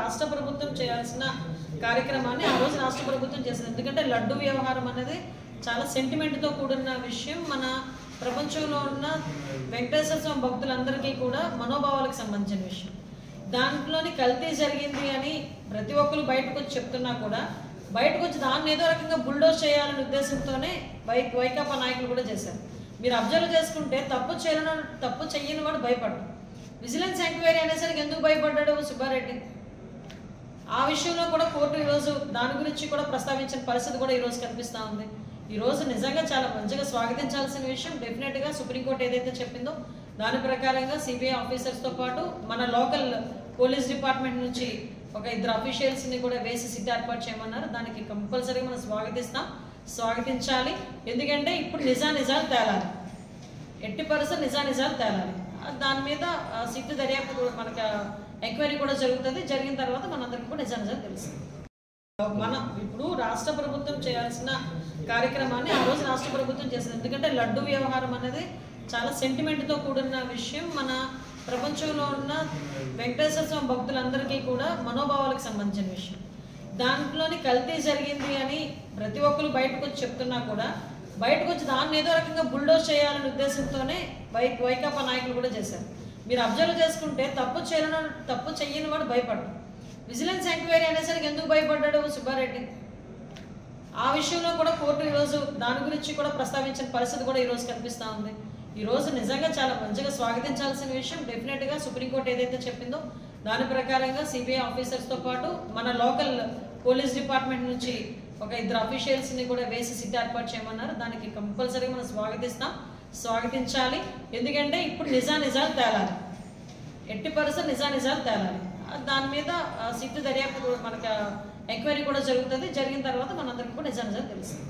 రాష్ట్ర ప్రభుత్వం చేయాల్సిన కార్యక్రమాన్ని ఆ రోజు రాష్ట్ర ప్రభుత్వం చేసింది. ఎందుకంటే లడ్డు వ్యవహారం అనేది చాలా సెంటిమెంట్తో కూడిన విషయం. మన ప్రపంచంలో ఉన్న వెంకటేశ్వర స్వామి భక్తులందరికీ కూడా మనోభావాలకు సంబంధించిన విషయం. దాంట్లోని కల్తీ జరిగింది అని ప్రతి ఒక్కరు బయటకు వచ్చి చెప్తున్నా కూడా బయటకు వచ్చి దాన్ని ఏదో రకంగా బుల్డోజ్ చేయాలనే ఉద్దేశంతోనే వైకాపా నాయకులు కూడా చేశారు. మీరు అబ్జర్వ్ చేసుకుంటే తప్పు చెయ్యని వాడు భయపడ్డాడు. విజిలెన్స్ ఎంక్వైరీ అనేసరికి ఎందుకు భయపడ్డాడు సుబ్బారెడ్డి? ఆ విషయంలో కూడా కోర్టు ఈరోజు దాని గురించి కూడా ప్రస్తావించిన పరిస్థితి కూడా ఈరోజు కనిపిస్తూ ఉంది. ఈరోజు నిజంగా చాలా మంచిగా స్వాగతించాల్సిన విషయం. డెఫినెట్గా సుప్రీంకోర్టు ఏదైతే చెప్పిందో దాని ప్రకారంగా సిబిఐ ఆఫీసర్స్తో పాటు మన లోకల్ పోలీస్ డిపార్ట్మెంట్ నుంచి ఒక 2 అఫీషియల్స్ని కూడా వేసి సిట్ ఏర్పాటు చేయమన్నారు. దానికి కంపల్సరీగా మనం స్వాగతించాలి. ఎందుకంటే ఇప్పుడు నిజాలు తేలాలి, ఎట్టి పరిస్థితులు నిజాలు తేలాలి. దాని మీద సిట్టు దర్యాప్తు మనకు ఎంక్వైరీ కూడా జరుగుతుంది. జరిగిన తర్వాత మనందరికీ కూడా నిజాలు తెలుస్తుంది. మనం ఇప్పుడు రాష్ట్ర ప్రభుత్వం చేయాల్సిన కార్యక్రమాన్ని ఆ రోజు రాష్ట్ర ప్రభుత్వం చేసింది. ఎందుకంటే లడ్డు వ్యవహారం అనేది చాలా సెంటిమెంట్తో కూడిన విషయం. మన ప్రపంచంలో ఉన్న వెంకటేశ్వర స్వామి భక్తులందరికీ కూడా మనోభావాలకు సంబంధించిన విషయం. దాంట్లోని కల్తీ జరిగింది అని ప్రతి ఒక్కరు బయటకు వచ్చి చెప్తున్నా కూడా బయటకు వచ్చి దాన్ని ఏదో రకంగా బుల్డోజ్ చేయాలనే ఉద్దేశంతోనే వైకాపా నాయకులు కూడా చేశారు. మీరు అబ్జర్వ్ చేసుకుంటే తప్పు చెయ్యని వాడు భయపడ్డాడు. విజిలెన్స్ ఎంక్వైరీ అనేసరికి ఎందుకు భయపడ్డాడు సుబ్బారెడ్డి? ఆ విషయంలో కూడా కోర్టు ఈరోజు దాని గురించి కూడా ప్రస్తావించిన పరిస్థితి కూడా ఈరోజు కనిపిస్తూ ఉంది. ఈరోజు నిజంగా చాలా మంచిగా స్వాగతించాల్సిన విషయం. డెఫినెట్గా సుప్రీంకోర్టు ఏదైతే చెప్పిందో దాని ప్రకారంగా సిబిఐ ఆఫీసర్స్తో పాటు మన లోకల్ పోలీస్ డిపార్ట్మెంట్ నుంచి ఒక 2 అఫీషియల్స్ని కూడా వేసి సిట్ ఏర్పాటు చేయమన్నారు. దానికి కంపల్సరీగా మనం స్వాగతించాలి. ఎందుకంటే ఇప్పుడు నిజాలు తేలాలి, ఎట్టి పరిస్థితులు నిజాలు తేలాలి. దాని మీద సిట్టు దర్యాప్తు మనకు ఎంక్వైరీ కూడా జరుగుతుంది. జరిగిన తర్వాత మనందరికీ కూడా నిజాలు తెలుస్తుంది.